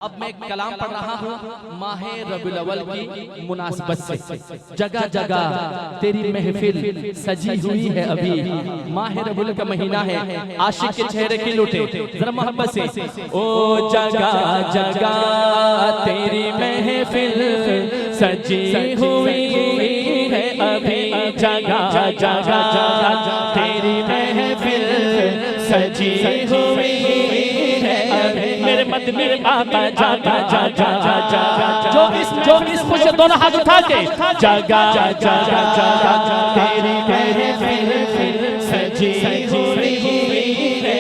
अब मैं कलाम पढ़ रहा हूँ माहे रबीउल अव्वल की मुनासबत से। जगह जगह तेरी महफिल सजी हुई है अभी, माहे रबीउल का महीना है, आशिक के चेहरे की लुटे जरा मोहब्बत से। ओ जगह जगह तेरी महफिल सजी हुई है अभी, जगह जगह तेरी महफिल सजी हुई मेरे आका जागा जागा जागा जो इस खुश दोनों हाथ उठा के जागा जागा जागा तेरी महफिल सजी हुई है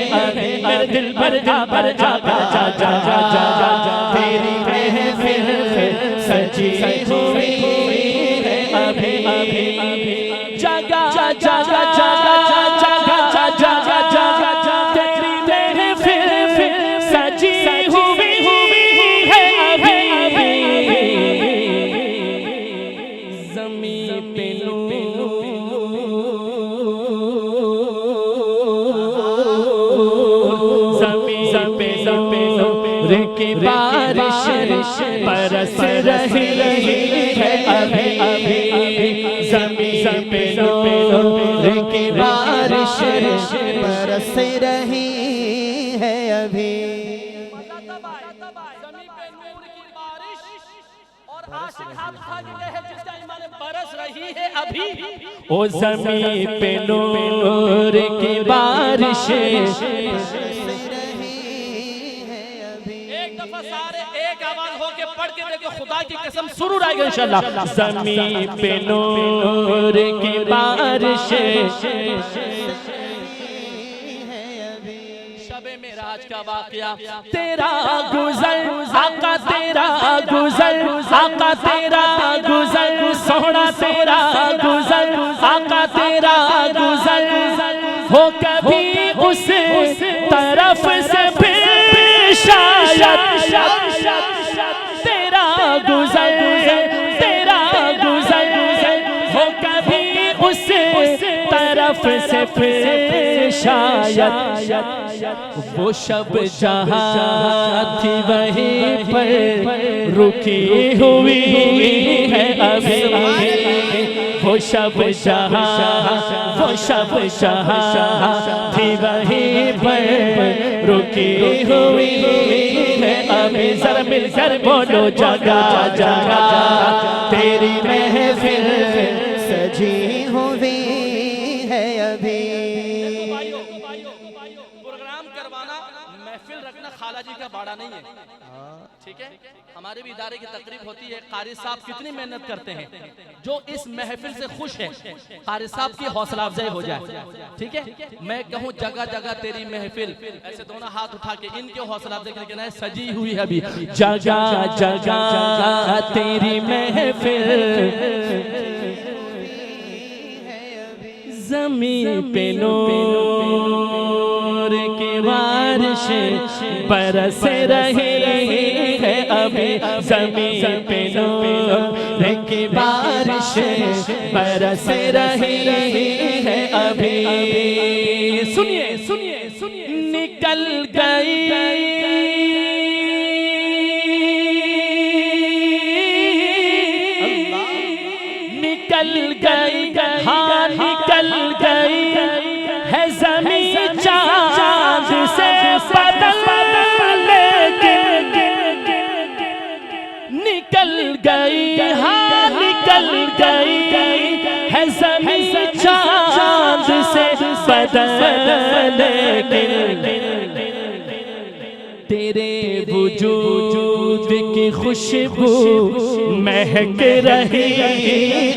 मेरे दिल भर जागा जागा जागा तेरी महफिल सजी हुई है अभी अभी जागा जागा जागा जागा जागा जागा तेरी महफिल सजी की बारिश बरस रही है अभी अभी, ज़मीन पे नूर की बारिश बरस रही है अभी। ज़मीन पे नूर की बारिश और आशिक हाथ उठा के कहे जिसका ईमान बरस रही है अभी। ओ ज़मीन पे नूर की बारिश सारे एक आवाज हो के पढ़ के देखो, खुदा की कसम सुरूर आएगा इंशाअल्लाह। ज़मीन पे नूर की बारिश शबे मेराज का वाक़या तेरा गुज़र आका तेरा गुज़र आका तेरा गुज़र सोहना तेरा गुज़र आका तेरा गुज़र हो कभी उस तरफ से शायद तेरा गुज़र हो कभी उस तरफ से फिर शायद वो शब जहाँ थी वहीं पर रुकी हुई है अभी। वो शब जहाँ थी वहीं पर रुकी हुई है अभी। जरा मिलकर बोलो जगह जगह तेरी महफिल सजी हुई है अभी। प्रोग्राम करवाना महफिल रखना खाला जी का बाड़ा नहीं है, ठीक है। हमारे भी इदारे की तकरीब होती है, कारी साहब कितनी मेहनत करते हैं, जो इस महफिल से खुश है कारी साहब की हौसला अफजाई हो जाए, ठीक है। मैं कहूँ जगह जगह तेरी महफिल, ऐसे दोनों हाथ उठा के इनके हौसला अफजाई करना है, सजी हुई है अभी। जगह जगह तेरी महफिल ज़मीन पे नूर की बारिश बरस रही है अभी। ज़मीन पे नूर की बारिश बरस रही है अभी। सुनिए सुनिए सुनिए निकल गई निकल गई हाँ निकल गई है ज़मीन चाँद से बदल, निकल गई हाँ निकल गई है ज़मीन चाँद से बदल, तेरे वजूद की खुशबू महक रही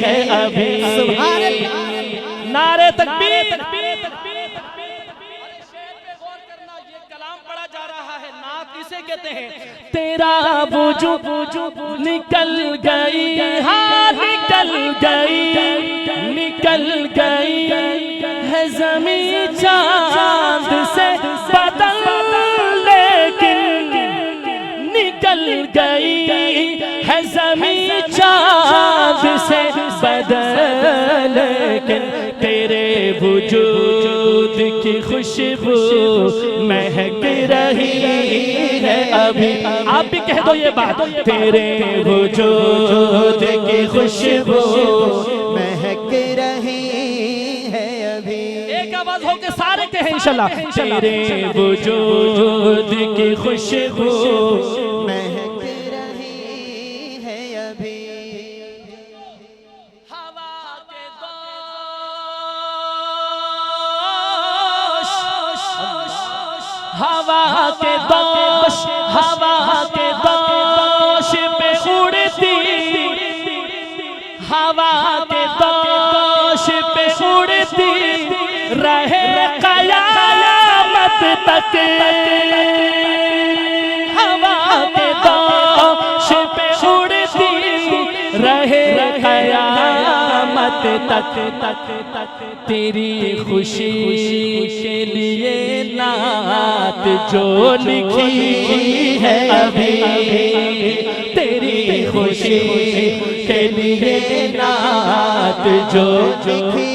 है अभी। नारे तकबीर। शेर पे गौर करना, ये कलाम पढ़ा जा रहा है, नात इसे कहते हैं। तेरा वजूद निकल गई हाँ निकल गई है ज़मीन चाँद से बदल, निकल गई है ज़मीन चाँद से बदल, तेरे वजूद की खुशबू महक रही है अभी। आप भी कह दो ये बात, तेरे वजूद की खुशबू महक रही है अभी। एक आवाज हो के सारे कहें इंशाल्लाह, तेरे वजूद की खुशबू महक रही है अभी। हवा के दोष, हवा के दोष पे उड़ती, हवा के दोष पे उड़ती रहे कयामत तक। हवा के दोष पे उड़ती रहे कयामत तक। तेरी खुशी के लिए नात जो लिखी है अभी, तेरी खुशी के लिए नात जो लिखी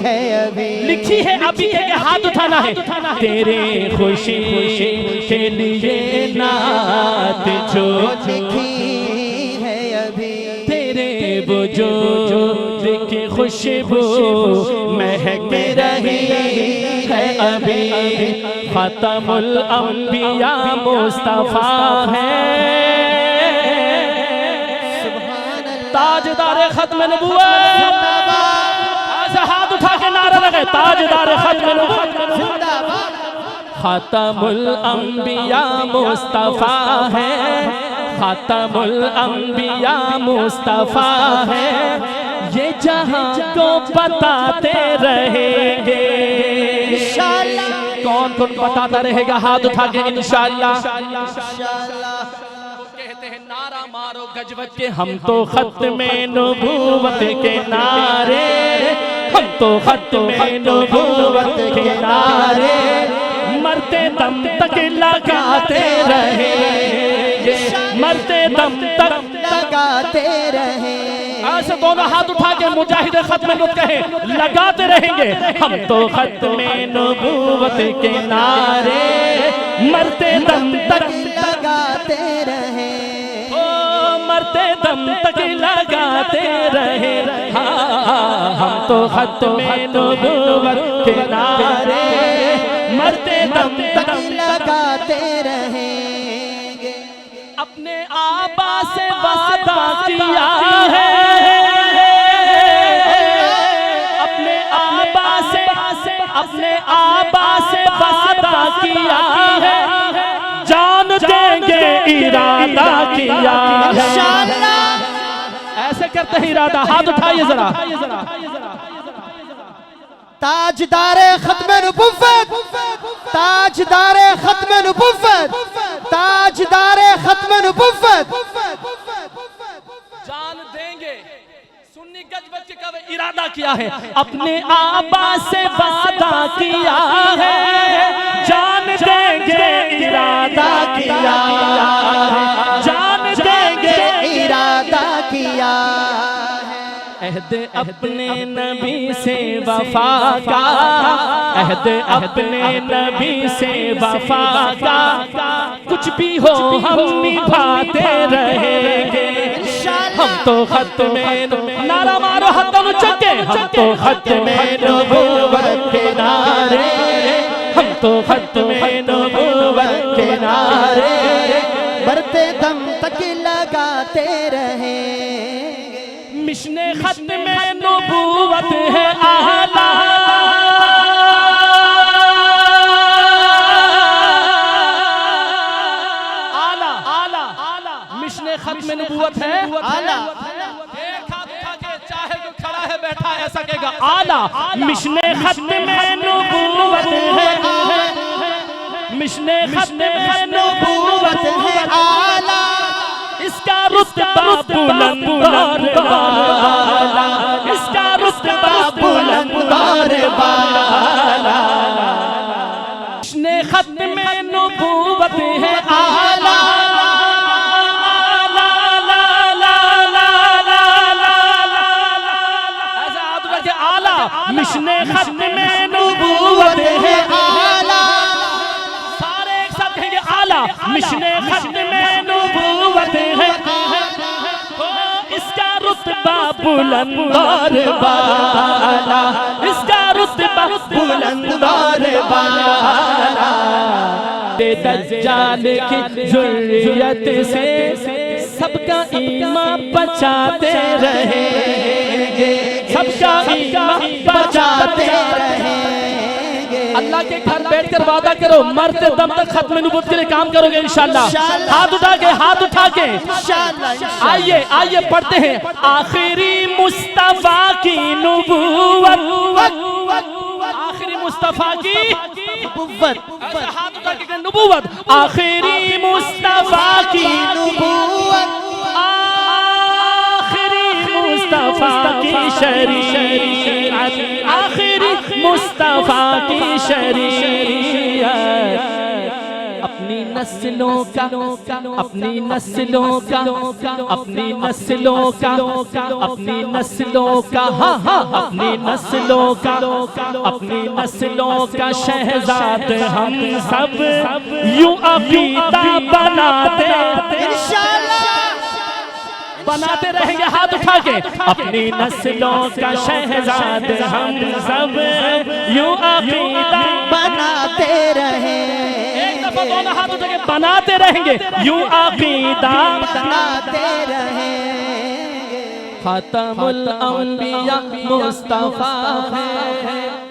है अभी। लिखी है अभी के हाथ उठाना है। तेरे खुशी के लिए नात जो लिखी है अभी। तेरे वजूद की खुशबू महक रही है अभी। खत्मुल अंबिया मुस्तफा है, ताजदार खत्म नबुव्वत। ऐसे हाथ उठा के नारा लगे, ताजदार खत्म नबुव्वत। खत्मुल अंबिया मुस्तफा है, खत्मुल अंबिया मुस्तफा है। ये जहां को बताते रहेंगे इंशाअल्लाह। कौन कौन बताता रहेगा हाथ उठा के इंशाअल्लाह। कहते हैं नारा मारो गजवत के, हम तो खत्मे नबूवत के नारे, हम तो खत्मे नबूवत के नारे मरते दम तक लगाते रहेंगे, मरते दम तक लगाते रहे। ऐसे दोनों हाथ उठा के मुजाहिद खत्म नबूवत कहे, लगाते रहेंगे। हम तो खत्मे नबूवत के नारे मरते दम तक लगाते रहे। ओ मरते दम तक लगाते रहे। हाँ हम तो खत्मे नबूवत के नारे मरते दम तक लगाते रहेंगे। अपने आबा से वादा किया है, अपने आबा से वादा किया है, जान देंगे इरादा किया है। ऐसे करते हैं इरादा, हाथ उठाइए जरा। ताजदारे खत्मे नबुव्वत, ताजदारे खत्मे नबुव्वत, ताजदारे खत्मे नबुव्वत। जान देंगे, सुन्नी गजवत का इरादा किया है, अपने आबा से वादा किया है, जान देंगे इरादा किया है, जान देंगे इरादा किया है। अहद अपने नबी से वफा का, अहद अपने नबी से वफा का, कुछ भी हो हम निभाते रहेंगे। हम तो खत्मे नारा मारो हतम चके, हम तो खत्मे नबूवत के नारे, हम तो खत्मे नबूवत के नारे मरते दम तक लगाते रहे। मिशने खत्मे नबूवत है आला, आला आला आला मिशने खत्मे नबूवत है आला। एक हाथ उठा के चाहे जो खड़ा है बैठा ऐसा कहेगा आला। मिशने खत्मे नबूवत है, मिशने खत्मे नबूवत है आला। इसका रुतबा बुलंद और बाला, इसका रुतबा बुलंद और बाला। इसने खत्मे नबूवत है आला, ऐसा हाथ उठा के आला। मिशने खत्मे नबूवत बुलंद और बाला, इसका रुतबा बुलंद और बाला। दज्जाल की ज़ुर्रियत से सबका ईमान बचाते रहेंगे, सबका ईमान बचाते रहेंगे। अल्लाह के घर बैठकर वादा करो, मरते दम तक खत्म नबूवत के लिए काम करोगे इंशाअल्लाह। हाथ उठा के, हाथ उठा के आइए आइए पढ़ते हैं। आखिरी मुस्तफा की नबूवत, आखिरी मुस्तफा की नबूवत, हाथ उठा के नबूवत, आखिरी मुस्तफा की नबूवत, आखिरी मुस्तफा की शरीयत, आखिरी मुस्तफा की शरीयत। अपनी नस्लों का, अपनी नस्लों का, अपनी नस्लों का, अपनी नस्लों का, हाँ हाँ अपनी नस्लों का, अपनी नस्लों का शहजाद हम सब यूं अकीदा बनाते बनाते रहेंगे। हाथ उठा के, अपनी नस्लों का शहजाद हम सब यूं अकीदा बनाते रहेंगे। दोनों हाथ उठा के बनाते रहेंगे, यूं अकीदा बनाते रहेंगे। खतमुल अंबिया मुस्तफा है,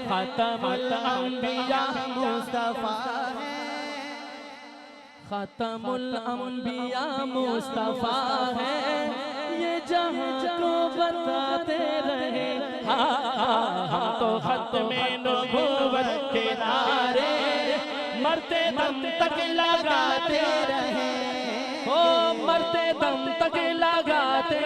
खतमुल अंबिया मुस्तफा है, खतमुल अंबिया मुस्तफा है, ये जहां को बताते रहे। हम तो खत्मे नबूवत के नारे मरते दम तक लगाते रहे, हो मरते दम तक लगाते